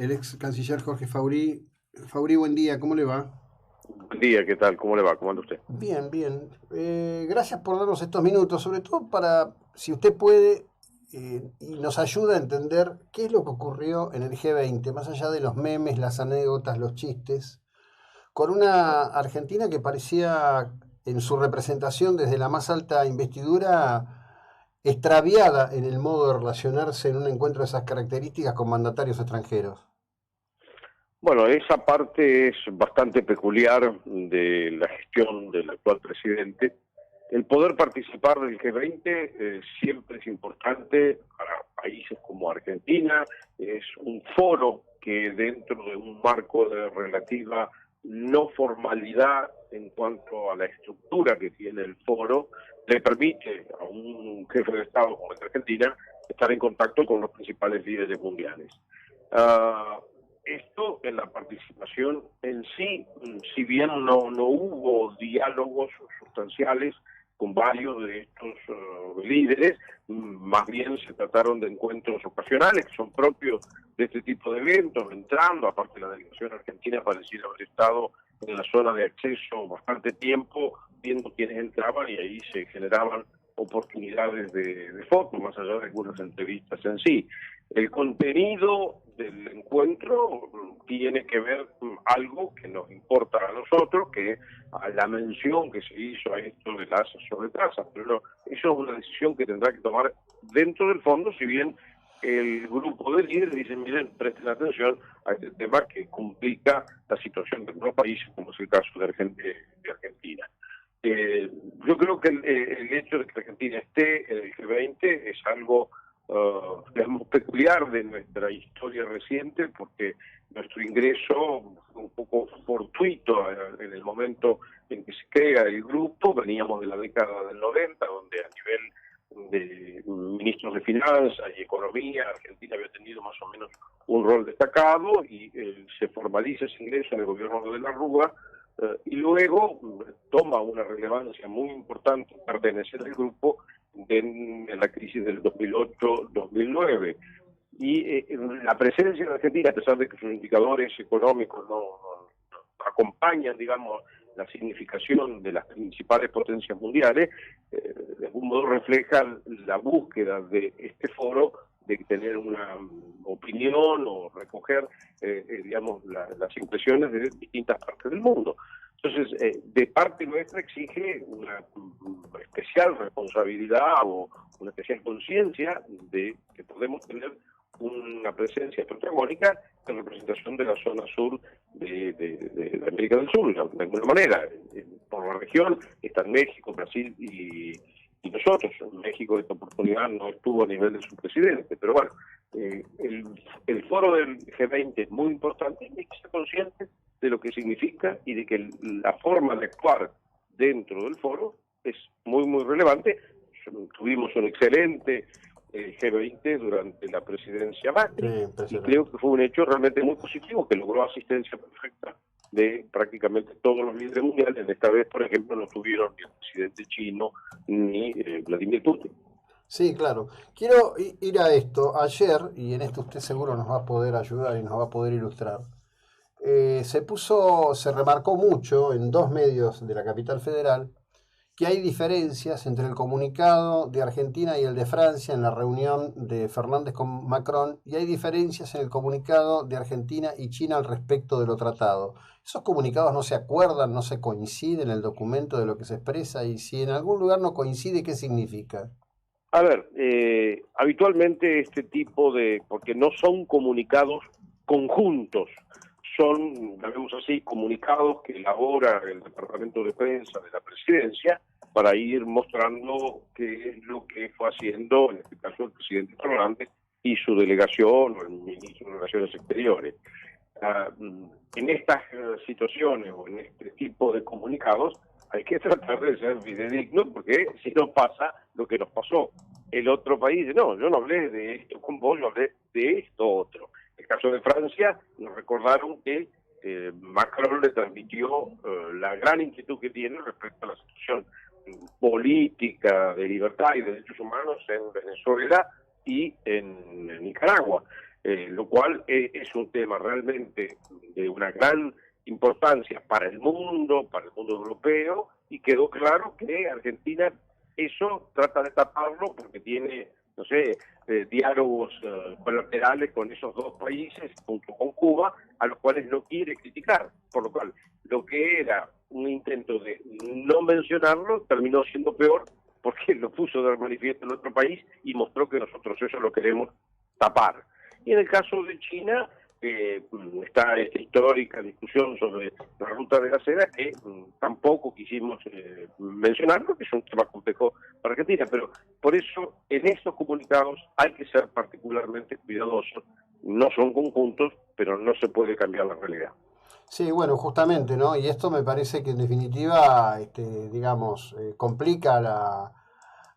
el ex canciller Jorge Faurí. Faurí, buen día, ¿cómo le va? Buen día, ¿qué tal? ¿Cómo le va? ¿Cómo anda usted? Bien, bien. Gracias por darnos estos minutos, sobre todo para, si usted puede, y nos ayuda a entender qué es lo que ocurrió en el G20, más allá de los memes, las anécdotas, los chistes, con una Argentina que parecía, en su representación desde la más alta investidura, extraviada en el modo de relacionarse en un encuentro de esas características con mandatarios extranjeros. Bueno, esa parte es bastante peculiar de la gestión del actual presidente. El poder participar del G20 siempre es importante para países como Argentina. Es un foro que dentro de un marco de relativa no formalidad en cuanto a la estructura que tiene el foro, le permite a un jefe de Estado como el de Argentina estar en contacto con los principales líderes mundiales. Uh, Esto en la participación en sí, si bien no hubo diálogos sustanciales con varios de estos líderes, más bien se trataron de encuentros ocasionales que son propios de este tipo de eventos, entrando, aparte la delegación argentina parecía haber estado en la zona de acceso bastante tiempo, viendo quiénes entraban y ahí se generaban oportunidades de fotos, más allá de algunas entrevistas en sí. El contenido del encuentro tiene que ver con algo que nos importa a nosotros, que es la mención que se hizo a esto de las sobretasas, pero no, eso es una decisión que tendrá que tomar dentro del fondo, si bien el grupo de líderes dicen, miren, presten atención a este tema que complica la situación de algunos países, como es el caso de Argentina. Yo creo que el hecho de que Argentina esté en el G20 es algo digamos, peculiar de nuestra historia reciente, porque nuestro ingreso fue un poco fortuito en el momento en que se crea el grupo. Veníamos de la década del 90, donde a nivel de ministros de finanzas y economía, Argentina había tenido más o menos un rol destacado y se formaliza ese ingreso en el gobierno de la Rúa, y luego toma una relevancia muy importante pertenecer al grupo en la crisis del 2008-2009. Y la presencia de Argentina, a pesar de que sus indicadores económicos no acompañan, digamos, la significación de las principales potencias mundiales, de algún modo refleja la búsqueda de este foro de tener una opinión o recoger, digamos, las impresiones de distintas partes del mundo. Entonces, de parte nuestra exige una especial responsabilidad o una especial conciencia de que podemos tener una presencia protagónica en representación de la zona sur de América del Sur, de alguna manera. Por la región están México, Brasil y nosotros. En México esta oportunidad no estuvo a nivel de su presidente, pero bueno, el foro del G20 es muy importante y hay que ser conscientes de lo que significa y de que la forma de actuar dentro del foro es muy relevante. Tuvimos un excelente G20 durante la presidencia Sí, Macri y creo impresionante. que fue un hecho realmente muy positivo que logró asistencia perfecta de prácticamente todos los líderes mundiales. Esta vez, por ejemplo, no tuvieron ni el presidente chino ni Vladimir Putin. Sí, claro. Quiero ir a esto. Ayer, y en esto usted seguro nos va a poder ayudar y nos va a poder ilustrar, se remarcó mucho en dos medios de la capital federal que hay diferencias entre el comunicado de Argentina y el de Francia en la reunión de Fernández con Macron, y hay diferencias en el comunicado de Argentina y China al respecto de lo tratado. Esos comunicados no se acuerdan, no se coinciden en el documento de lo que se expresa, y si en algún lugar no coincide, ¿qué significa? A ver, habitualmente este tipo de, porque no son comunicados conjuntos, son, llamemos así, comunicados que elabora el Departamento de Prensa de la Presidencia para ir mostrando qué es lo que fue haciendo, en este caso, el presidente Fernández y su delegación o el ministro de Relaciones Exteriores. En estas situaciones o en este tipo de comunicados hay que tratar de ser fidedigno, porque si no pasa lo que nos pasó. El otro país dice, no, yo no hablé de esto con vos, yo hablé de esto otro. En el caso de Francia, nos recordaron que Macron le transmitió la gran inquietud que tiene respecto a la situación política de libertad y derechos humanos en Venezuela y en Nicaragua. lo cual es un tema realmente de una gran importancia para el mundo europeo, y quedó claro que Argentina eso trata de taparlo porque tiene, no sé, diálogos colaterales con esos dos países, junto con Cuba, a los cuales no quiere criticar, por lo cual lo que era un intento de no mencionarlo terminó siendo peor, porque lo puso de manifiesto en otro país y mostró que nosotros eso lo queremos tapar. Y en el caso de China, está esta histórica discusión sobre la ruta de la seda, que tampoco quisimos mencionar, porque es un tema complejo para Argentina, pero por eso en estos comunicados hay que ser particularmente cuidadosos. No son conjuntos, pero no se puede cambiar la realidad. Sí, bueno, justamente, ¿no? Y esto me parece que en definitiva, digamos, complica la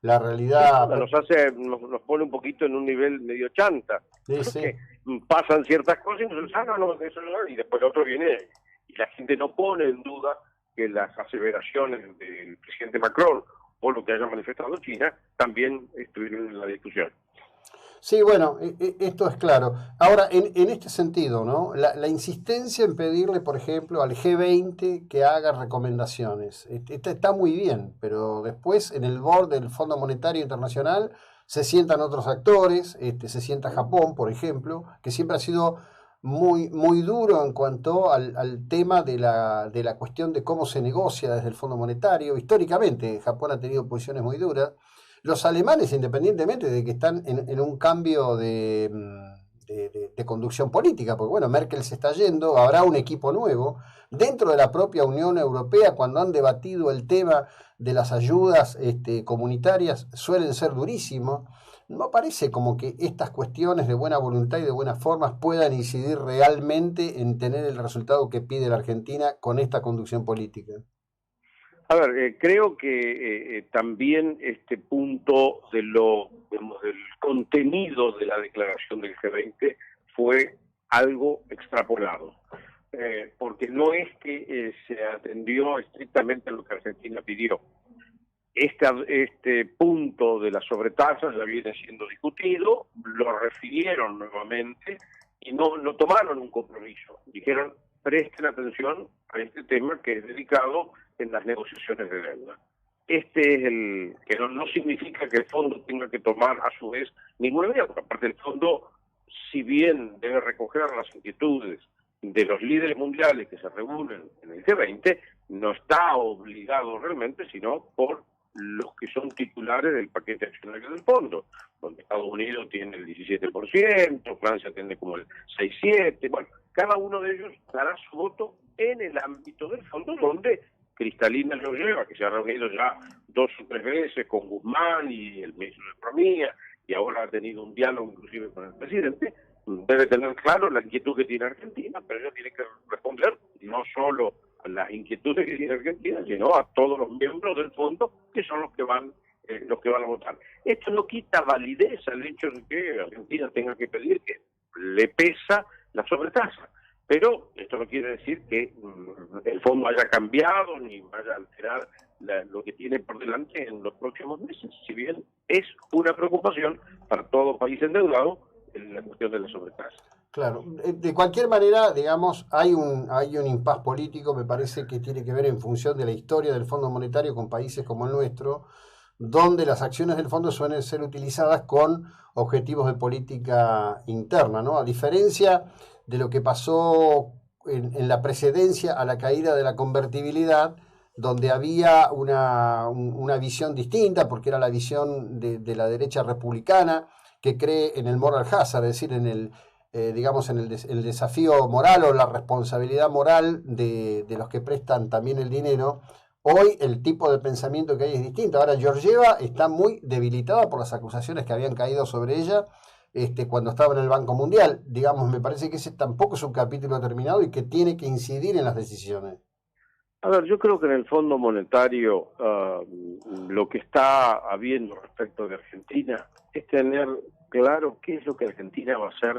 Sin realidad. duda, nos pone un poquito en un nivel medio chanta, Sí, porque sí. pasan ciertas cosas y nosotros, no, eso no, y después el otro viene, y la gente no pone en duda que las aseveraciones del presidente Macron o lo que haya manifestado China también estuvieron en la discusión. Sí, bueno, esto es claro. Ahora, en este sentido, ¿no? La insistencia en pedirle, por ejemplo, al G20 que haga recomendaciones, está muy bien, pero después en el board del Fondo Monetario Internacional se sientan otros actores, se sienta Japón, por ejemplo, que siempre ha sido muy duro en cuanto al tema de la cuestión de cómo se negocia desde el Fondo Monetario. Históricamente, Japón ha tenido posiciones muy duras. Los alemanes, independientemente de que están en un cambio de conducción política, porque bueno, Merkel se está yendo, habrá un equipo nuevo. Dentro de la propia Unión Europea, cuando han debatido el tema de las ayudas comunitarias, suelen ser durísimos. No parece como que estas cuestiones de buena voluntad y de buenas formas puedan incidir realmente en tener el resultado que pide la Argentina con esta conducción política. A ver, creo que también este punto digamos, del contenido de la declaración del G20 fue algo extrapolado, porque no es que se atendió estrictamente a lo que Argentina pidió. Este punto de las sobretasas ya viene siendo discutido, lo refirieron nuevamente y no tomaron un compromiso. Dijeron, presten atención a este tema que es delicado en las negociaciones de deuda. Este es el que no significa que el fondo tenga que tomar a su vez ninguna medida, porque aparte el fondo, si bien debe recoger las inquietudes de los líderes mundiales que se reúnen en el G20, no está obligado realmente, sino por los que son titulares del paquete accionario del fondo, donde Estados Unidos tiene el 17%, Francia tiene como el 6-7%, bueno, cada uno de ellos dará su voto en el ámbito del fondo, donde Cristalina Georgieva, que se ha reunido ya 2 o 3 veces con Guzmán y el ministro de Economía, y ahora ha tenido un diálogo inclusive con el presidente, debe tener claro la inquietud que tiene Argentina, pero ella tiene que responder no solo a las inquietudes que tiene Argentina, sino a todos los miembros del fondo, que son los que van a votar. Esto no quita validez al hecho de que Argentina tenga que pedir, que le pesa la sobretasa, pero esto no quiere decir que el fondo haya cambiado ni vaya a alterar lo que tiene por delante en los próximos meses, si bien es una preocupación para todo país endeudado en la cuestión de la sobretasa. Claro, de cualquier manera, digamos, hay un impas político, me parece que tiene que ver en función de la historia del Fondo Monetario con países como el nuestro, donde las acciones del fondo suelen ser utilizadas con objetivos de política interna, ¿no? A diferencia de lo que pasó en la precedencia a la caída de la convertibilidad, donde había una visión distinta, porque era la visión de la derecha republicana, que cree en el moral hazard, es decir, en digamos, en el desafío moral o la responsabilidad moral de los que prestan también el dinero. Hoy el tipo de pensamiento que hay es distinto. Ahora Georgieva está muy debilitada por las acusaciones que habían caído sobre ella cuando estaba en el Banco Mundial. Digamos, me parece que ese tampoco es un capítulo terminado y que tiene que incidir en las decisiones. A ver, yo creo que en el Fondo Monetario lo que está habiendo respecto de Argentina es tener claro qué es lo que Argentina va a hacer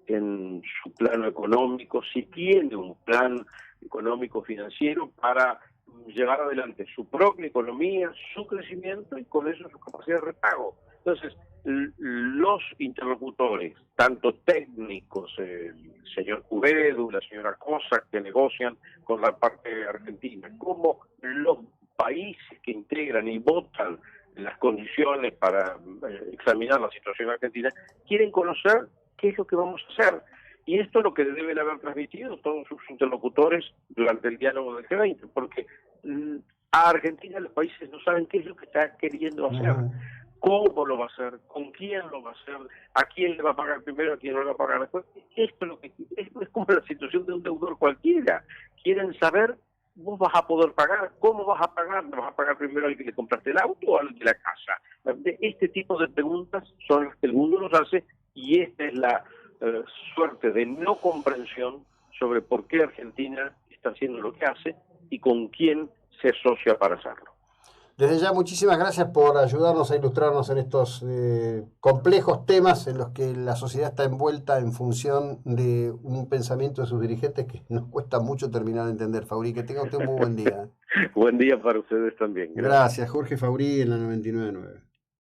en su plano económico, si tiene un plan económico financiero para llevar adelante su propia economía, su crecimiento y con eso su capacidad de repago. Entonces, los interlocutores, tanto técnicos, el señor Cubedo, la señora Cosa, que negocian con la parte argentina, como los países que integran y votan las condiciones para examinar la situación argentina, quieren conocer qué es lo que vamos a hacer. Y esto es lo que deben haber transmitido todos sus interlocutores durante el diálogo del G20, porque a Argentina los países no saben qué es lo que está queriendo hacer, cómo lo va a hacer, con quién lo va a hacer, a quién le va a pagar primero, a quién no le va a pagar después. Esto es como la situación de un deudor cualquiera. Quieren saber, vos vas a poder pagar, cómo vas a pagar, ¿le vas a pagar primero al que le compraste el auto o al de la casa? Este tipo de preguntas son las que el mundo nos hace, y esta es la suerte de no comprensión sobre por qué Argentina está haciendo lo que hace y con quién se asocia para hacerlo. Desde ya, muchísimas gracias por ayudarnos a ilustrarnos en estos complejos temas en los que la sociedad está envuelta en función de un pensamiento de sus dirigentes que nos cuesta mucho terminar de entender. Fabri, que tenga usted un muy buen día. Buen día para ustedes también. Gracias, Jorge Fabri en la 99.9.